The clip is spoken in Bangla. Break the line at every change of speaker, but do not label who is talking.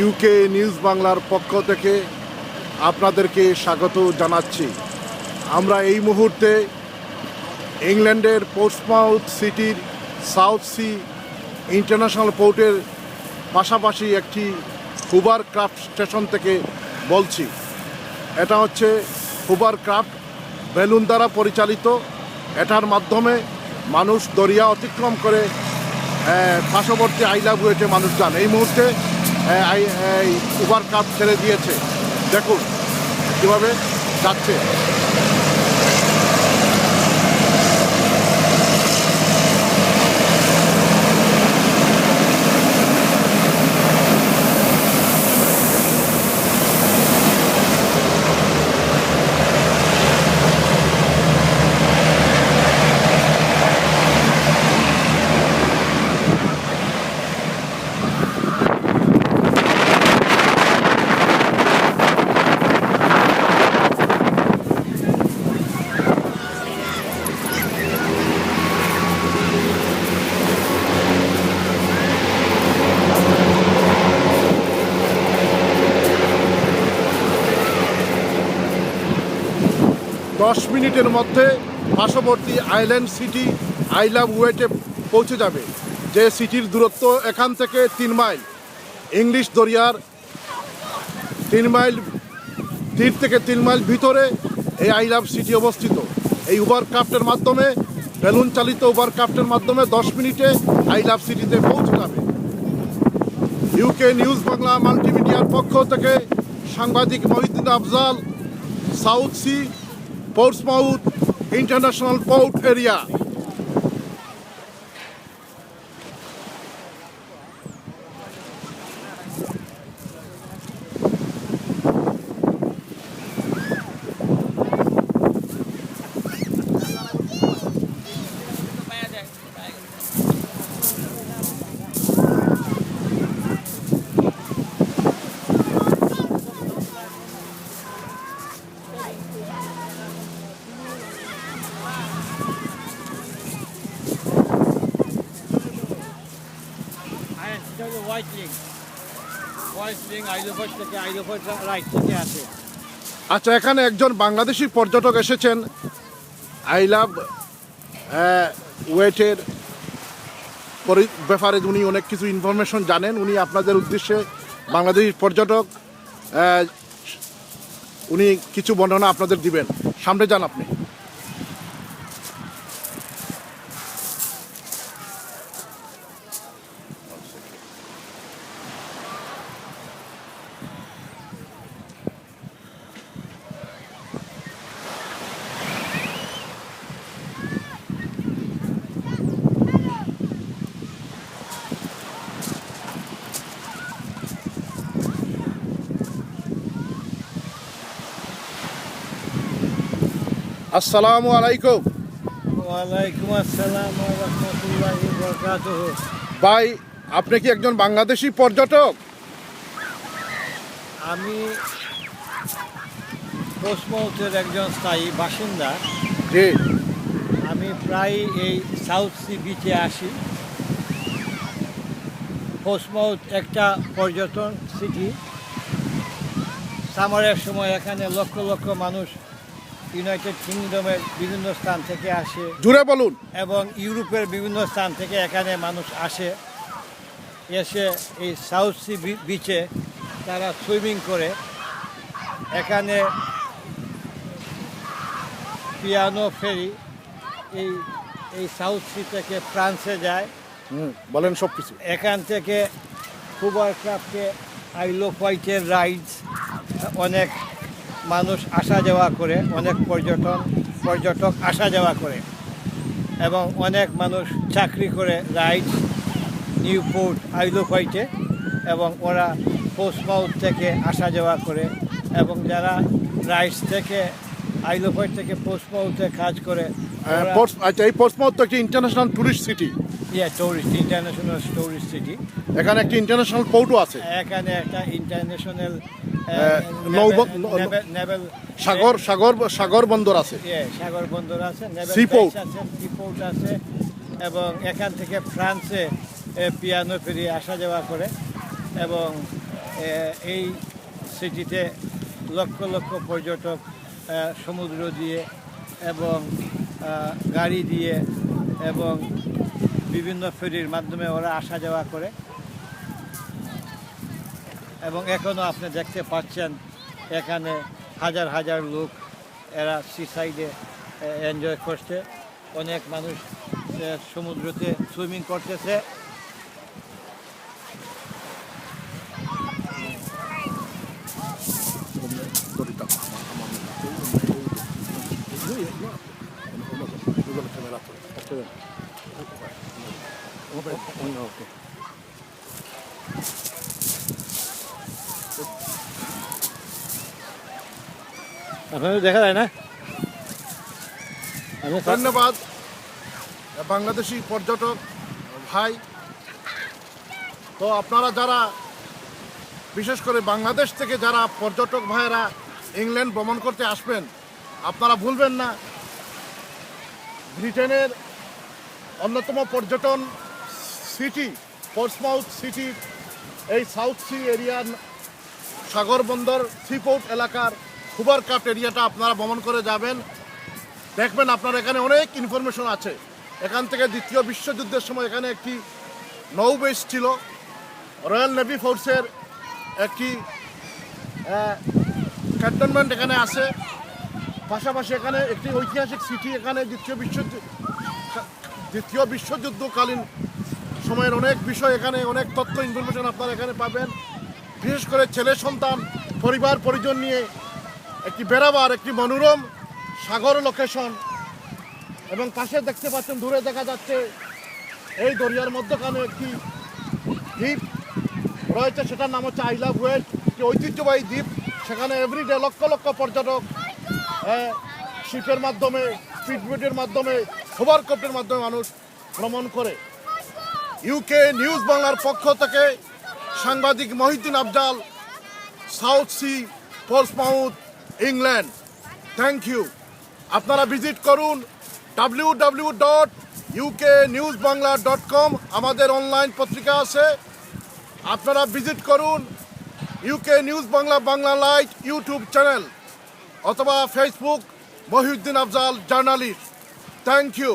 ইউকে নিউজ বাংলার পক্ষ থেকে আপনাদেরকে স্বাগত জানাচ্ছি। আমরা এই মুহূর্তে ইংল্যান্ডের পোর্টসমাউথ সিটির সাউথ সি ইন্টারন্যাশনাল পোর্টের পাশাপাশি একটি হুবারক্রাফট স্টেশন থেকে বলছি। এটা হচ্ছে হুবারক্রাফট বেলুন দ্বারা পরিচালিত। এটার মাধ্যমে মানুষ দরিয়া অতিক্রম করে পার্শ্ববর্তী আইলাবুয়েটে মানুষ যান। এই মুহূর্তে হুবারক্রাফট ছেড়ে দিয়েছে, দেখুন কীভাবে যাচ্ছে। 10 মিনিটের মধ্যে পার্শ্ববর্তী আইল্যান্ড সিটি আইলাবুয়েটে পৌঁছে যাবে, যে সিটির দূরত্ব এখান থেকে 3 মাইল। ইংলিশ দরিয়ার 3 মাইল, 3 থেকে 3 মাইল ভিতরে এই আইলাভ সিটি অবস্থিত। এই হুবারক্রাফটের মাধ্যমে, বেলুন চালিত হুবারক্রাফটের মাধ্যমে 10 মিনিটে আইলাভ সিটিতে পৌঁছে যাবে। ইউকে নিউজ বাংলা মাল্টিমিডিয়ার পক্ষ থেকে সাংবাদিক Mohiuddin Afzal, Southsea Portsmouth international port area. আচ্ছা, এখানে একজন বাংলাদেশি পর্যটক এসেছেন আইলাভ ওয়েটের ব্যাপারে। উনি অনেক কিছু ইনফরমেশন জানেন। উনি আপনাদের উদ্দেশ্যে, বাংলাদেশি পর্যটক, উনি কিছু বর্ণনা আপনাদের দিবেন। সামনে যান আপনি। আসসালামু আলাইকুম।
ওয়ালাইকুম আসসালাম ওয়া রাহমাতুল্লাহি ওয়া বারাকাতুহু।
ভাই, আপনি কি একজন বাংলাদেশি পর্যটক?
আমি পোর্টসমাউথের একজন স্থায়ী বাসিন্দা।
জি।
আমি প্রায় এই সাউথ সি বিচে আসি। পোর্টসমাউথ একটা পর্যটন সিটি। সামারের সময় এখানে লক্ষ লক্ষ মানুষ ইউনাইটেড কিংডমের বিভিন্ন স্থান থেকে আসে,
জুড়ে বলুন,
এবং ইউরোপের বিভিন্ন স্থান থেকে এখানে মানুষ আসে। এসে এই সাউথ সি বিচে তারা সুইমিং করে। এখানে পিয়ানো ফেরি এই সাউথ সি থেকে ফ্রান্সে যায়।
বলেন সব কিছু।
এখান থেকে হুবারক্রাফটে আইল অফ হোয়াইটের রাইডস, অনেক মানুষ আসা যাওয়া করে, অনেক পর্যটক আসা যাওয়া করে, এবং অনেক মানুষ চাকরি করে রাইডস নিউপোর্ট আইল অফ হোয়াইটে, এবং ওরা পোর্টসমাউথ থেকে আসা যাওয়া করে। এবং যারা রাইডস থেকে আইল অফ হোয়াইট থেকে পোর্টসমাউথে কাজ করে।
আচ্ছা, এই পোর্টসমাউথ তো একটি international tourist city.
International tourist city.
এখানে একটি ইন্টারন্যাশনাল পোর্টও আছে।
এখানে একটা ইন্টারন্যাশনাল
সাগর বন্দর আছে।
সাগর বন্দর আছে,
সিপোর্ট
আছে, এবং এখান থেকে ফ্রান্সে পিয়ানো ফেরি আসা যাওয়া করে। এবং এই সিটিতে লক্ষ লক্ষ পর্যটক সমুদ্র দিয়ে এবং গাড়ি দিয়ে এবং বিভিন্ন ফেরির মাধ্যমে ওরা আসা যাওয়া করে এবং এখনও আপনি দেখতে পাচ্ছেন এখানে হাজার হাজার লোক এরা সি সাইডে এনজয় করছে, অনেক মানুষ সমুদ্রতে সুইমিং করতেছে। আপনাদের দেখা যায় না?
ধন্যবাদ বাংলাদেশি পর্যটক ভাই। তো আপনারা যারা বিশেষ করে বাংলাদেশ থেকে যারা পর্যটক ভাইয়েরা ইংল্যান্ড ভ্রমণ করতে আসবেন, আপনারা ভুলবেন না ব্রিটেনের অন্যতম পর্যটন সিটি পোর্টসমাউথ সিটি এই সাউথ সি এরিয়ার সাগর বন্দর সিপোর্ট এলাকার হুবারক্রাফট এরিয়াটা আপনারা ভ্রমণ করে যাবেন, দেখবেন আপনার এখানে অনেক ইনফরমেশন আছে। এখান থেকে দ্বিতীয় বিশ্বযুদ্ধের সময় এখানে একটি নৌ বেস ছিল, রয়্যাল নেভি ফোর্সের একটি ক্যান্টনমেন্ট এখানে আছে। পাশাপাশি এখানে একটি ঐতিহাসিক সিটি, এখানে দ্বিতীয় বিশ্বযুদ্ধকালীন সময়ের অনেক বিষয়, এখানে অনেক তথ্য ইনফরমেশন আপনারা এখানে পাবেন। বিশেষ করে ছেলে সন্তান পরিবার পরিজন নিয়ে একটি বেড়াবার একটি মনোরম সাগর লোকেশন এবং পাশে দেখতে পাচ্ছেন দূরে দেখা যাচ্ছে এই দরিয়ার মধ্যখানে একটি দ্বীপ রয়েছে, সেটার নাম হচ্ছে আই লাভ ওয়েট, একটি ঐতিহ্যবাহী দ্বীপ। সেখানে এভরিডে লক্ষ লক্ষ পর্যটক শিপের মাধ্যমে, স্পিডবোটের মাধ্যমে, হোভারক্রাফটের মাধ্যমে মানুষ ভ্রমণ করে। ইউকে নিউজ বাংলার পক্ষ থেকে সাংবাদিক Mohiuddin Afzal, Southsea, Portsmouth, England. Thank you. আপনারা ভিজিট করুন www.uknewsbangla.com, আমাদের অনলাইন পত্রিকা আছে। আপনারা ভিজিট করুন UK news Bangla Bangla light YouTube channel অথবা Facebook Mohiuddin Afzal journalist. Thank you.